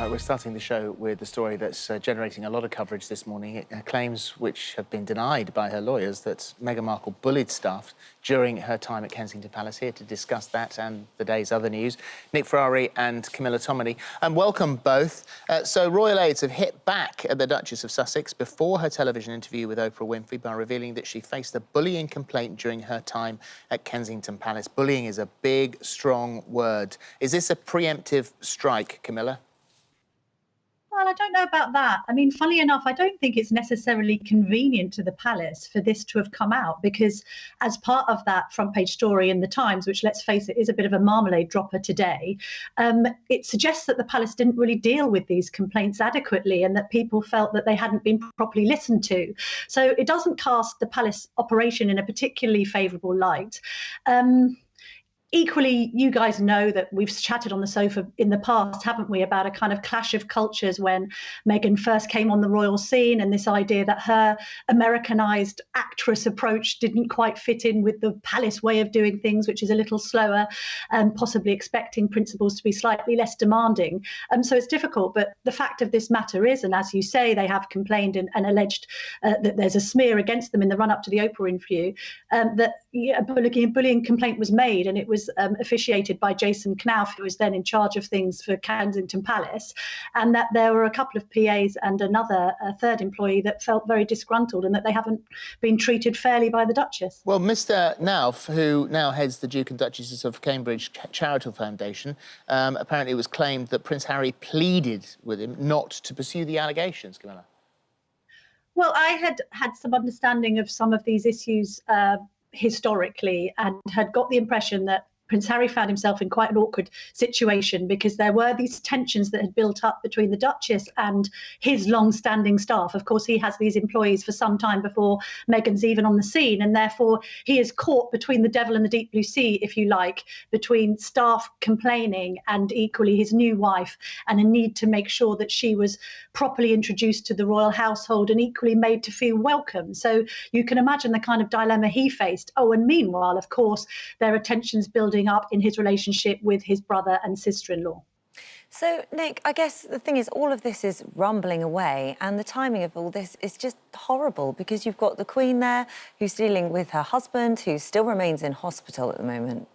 We're starting the show with the story that's generating a lot of coverage this morning. Claims which have been denied by her lawyers that Meghan Markle bullied staff during her time at Kensington Palace. Here to discuss that and the day's other news, Nick Ferrari and Camilla Tominey. And welcome both. So royal aides have hit back at the Duchess of Sussex before her television interview with Oprah Winfrey by revealing that she faced a bullying complaint during her time at Kensington Palace. Bullying is a big, strong word. Is this a preemptive strike, Camilla? Well, I don't know about that. I mean, funnily enough, I don't think it's necessarily convenient to the palace for this to have come out, because as part of that front page story in the Times, which, let's face it, is a bit of a marmalade dropper today, it suggests that the palace didn't really deal with these complaints adequately and that people felt that they hadn't been properly listened to. So it doesn't cast the palace operation in a particularly favourable light. Equally, you guys know that we've chatted on the sofa in the past, haven't we, about a kind of clash of cultures when Meghan first came on the royal scene, and this idea that her Americanized actress approach didn't quite fit in with the palace way of doing things, which is a little slower, and possibly expecting principals to be slightly less demanding. So it's difficult, but the fact of this matter is, and as you say, they have complained and alleged that there's a smear against them in the run-up to the Oprah interview, that a bullying complaint was made, and it was officiated by Jason Knauf, who was then in charge of things for Kensington Palace, and that there were a couple of PAs and a third employee that felt very disgruntled and that they haven't been treated fairly by the Duchess. Well, Mr Knauf, who now heads the Duke and Duchesses of Cambridge Charitable Foundation, apparently it was claimed that Prince Harry pleaded with him not to pursue the allegations, Camilla. Well, I had some understanding of some of these issues historically, and had got the impression that Prince Harry found himself in quite an awkward situation because there were these tensions that had built up between the Duchess and his long-standing staff. Of course, he has these employees for some time before Meghan's even on the scene, and therefore he is caught between the devil and the deep blue sea, if you like, between staff complaining and equally his new wife, and a need to make sure that she was properly introduced to the royal household and equally made to feel welcome. So you can imagine the kind of dilemma he faced. Oh, and meanwhile, of course, there are tensions building up in his relationship with his brother and sister-in-law. So, Nick, I guess the thing is, all of this is rumbling away, and the timing of all this is just horrible, because you've got the Queen there who's dealing with her husband, who still remains in hospital at the moment.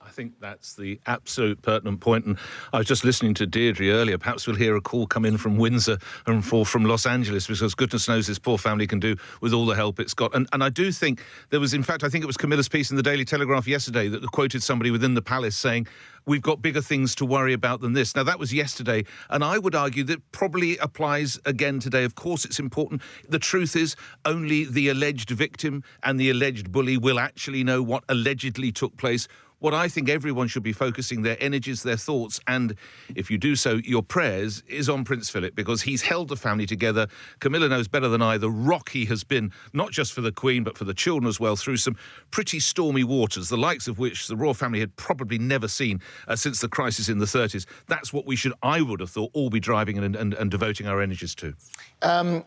I think that's the absolute pertinent point. And I was just listening to Deirdre earlier. Perhaps we'll hear a call come in from Windsor and from Los Angeles, because goodness knows this poor family can do with all the help it's got. And I do think there was, in fact, I think it was Camilla's piece in the Daily Telegraph yesterday that quoted somebody within the palace saying, we've got bigger things to worry about than this. Now, that was yesterday, and I would argue that probably applies again today. Of course, it's important. The truth is, only the alleged victim and the alleged bully will actually know what allegedly took place. What I think everyone should be focusing their energies, their thoughts, and if you do so, your prayers, is on Prince Philip, because he's held the family together. Camilla knows better than I the rock he has been, not just for the Queen, but for the children as well, through some pretty stormy waters, the likes of which the royal family had probably never seen since the crisis in the 30s. That's what we should, I would have thought, all be driving and devoting our energies to.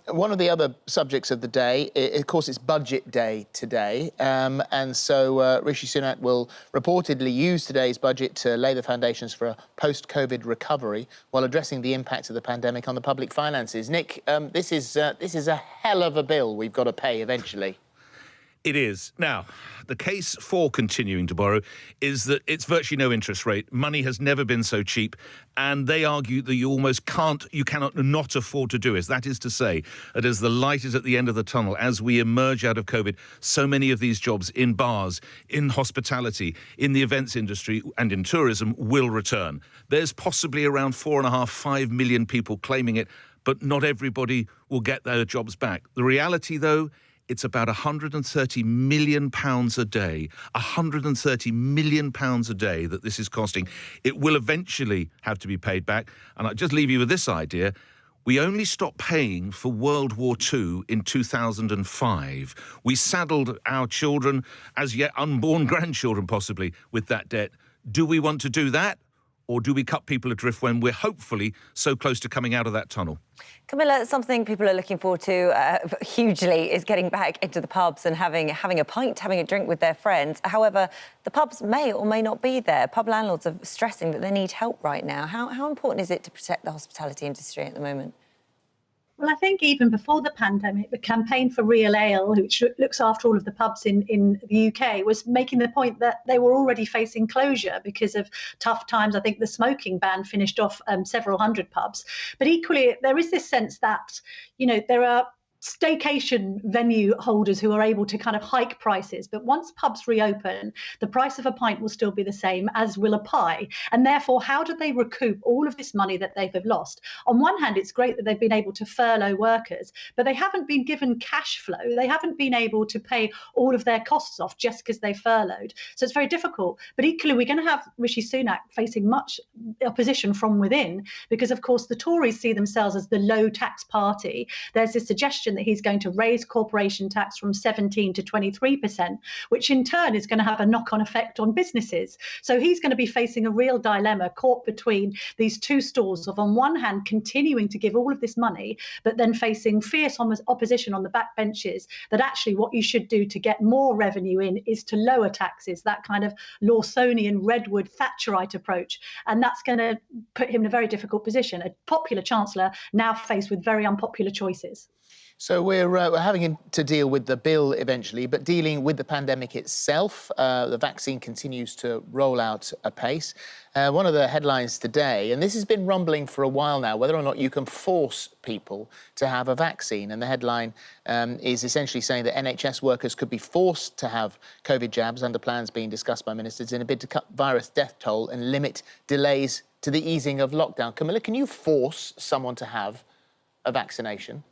One of the other subjects of the day, of course, it's budget day today, and so Rishi Sunak will reportedly use today's budget to lay the foundations for a post-COVID recovery while addressing the impact of the pandemic on the public finances. Nick, this is a hell of a bill we've got to pay eventually. It is. Now, the case for continuing to borrow is that it's virtually no interest rate. Money has never been so cheap, and they argue that you cannot not afford to do it. That is to say, that as the light is at the end of the tunnel, as we emerge out of COVID, so many of these jobs in bars, in hospitality, in the events industry and in tourism will return. There's possibly around 4.5 million people claiming it, but not everybody will get their jobs back. The reality, though, it's about £130 million a day, £130 million a day that this is costing. It will eventually have to be paid back. And I'll just leave you with this idea. We only stopped paying for World War II in 2005. We saddled our children, as yet unborn grandchildren possibly, with that debt. Do we want to do that? or do we cut people adrift when we're hopefully so close to coming out of that tunnel? Camilla, something people are looking forward to hugely is getting back into the pubs and having a pint, having a drink with their friends. However, the pubs may or may not be there. Pub landlords are stressing that they need help right now. How important is it to protect the hospitality industry at the moment? Well, I think even before the pandemic, the campaign for Real Ale, which looks after all of the pubs in the UK, was making the point that they were already facing closure because of tough times. I think the smoking ban finished off several hundred pubs. But equally, there is this sense that, you know, there are staycation venue holders who are able to kind of hike prices. But once pubs reopen, the price of a pint will still be the same, as will a pie. And therefore, how do they recoup all of this money that they've lost? On one hand, it's great that they've been able to furlough workers, but they haven't been given cash flow. They haven't been able to pay all of their costs off just because they furloughed. So it's very difficult. But equally, we're going to have Rishi Sunak facing much opposition from within because, of course, the Tories see themselves as the low tax party. There's this suggestion that he's going to raise corporation tax from 17 to 23%, which in turn is going to have a knock-on effect on businesses. So he's going to be facing a real dilemma caught between these two stools of, on one hand, continuing to give all of this money, but then facing fierce opposition on the backbenches that actually what you should do to get more revenue in is to lower taxes, that kind of Lawsonian, Redwood, Thatcherite approach. And that's going to put him in a very difficult position, a popular chancellor now faced with very unpopular choices. So we're having to deal with the bill eventually, but dealing with the pandemic itself. The vaccine continues to roll out apace. One of the headlines today, and this has been rumbling for a while now, whether or not you can force people to have a vaccine. And the headline is essentially saying that NHS workers could be forced to have COVID jabs under plans being discussed by ministers in a bid to cut virus death toll and limit delays to the easing of lockdown. Camilla, can you force someone to have a vaccination?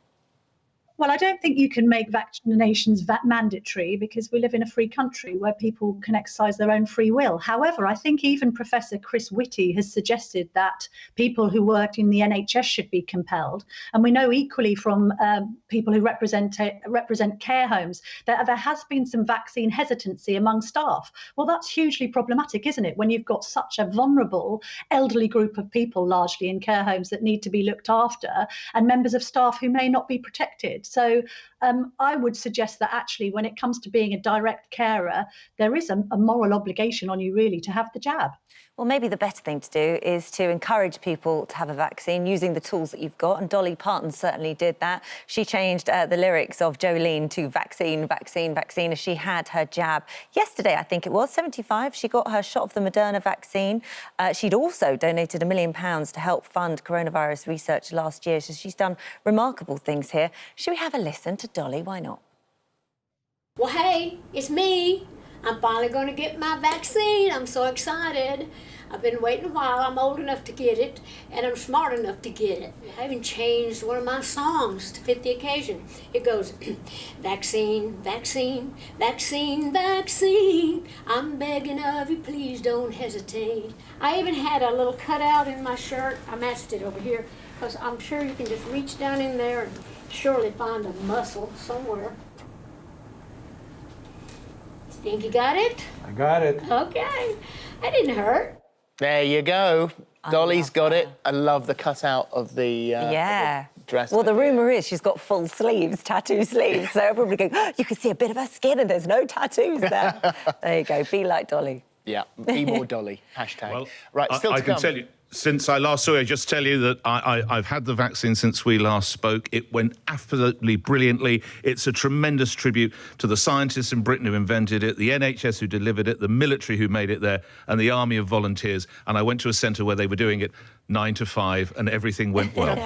Well, I don't think you can make vaccinations mandatory because we live in a free country where people can exercise their own free will. However, I think even Professor Chris Whitty has suggested that people who work in the NHS should be compelled. And we know equally from people who represent care homes that there has been some vaccine hesitancy among staff. Well, that's hugely problematic, isn't it, when you've got such a vulnerable elderly group of people, largely in care homes, that need to be looked after, and members of staff who may not be protected. So I would suggest that actually when it comes to being a direct carer, there is a moral obligation on you really to have the jab. Well, maybe the better thing to do is to encourage people to have a vaccine using the tools that you've got. And Dolly Parton certainly did that. She changed the lyrics of Jolene to vaccine, vaccine, vaccine as she had her jab. Yesterday, I think it was, 75, she got her shot of the Moderna vaccine. She'd also donated £1 million to help fund coronavirus research last year. So she's done remarkable things here. Should we have a listen to Dolly? Why not? Well, hey, it's me. I'm finally going to get my vaccine. I'm so excited. I've been waiting a while. I'm old enough to get it, and I'm smart enough to get it. I even changed one of my songs to fit the occasion. It goes, vaccine, vaccine, vaccine, vaccine. I'm begging of you, please don't hesitate. I even had a little cutout in my shirt. I matched it over here, because I'm sure you can just reach down in there and surely find a muscle somewhere. Think you got it? I got it. Okay. That didn't hurt. There you go. Dolly's got it. I love the cutout of the, of the dress. Well, the rumour is she's got full sleeves, tattoo sleeves. So everybody going, oh, you can see a bit of her skin and there's no tattoos there. There you go. Be like Dolly. Yeah, be more Dolly. Hashtag. Well, right, still I to come. can tell you, since I last saw you, just tell you that I've had the vaccine since we last spoke. It went absolutely brilliantly. It's a tremendous tribute to the scientists in Britain who invented it, the NHS who delivered it, the military who made it there, and the army of volunteers. And I went to a centre where they were doing it 9 to 5, and everything went well.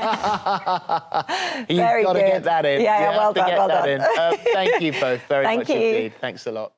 You've got to get that in. Yeah, well done, well done. Thank you both very much indeed. Thanks a lot.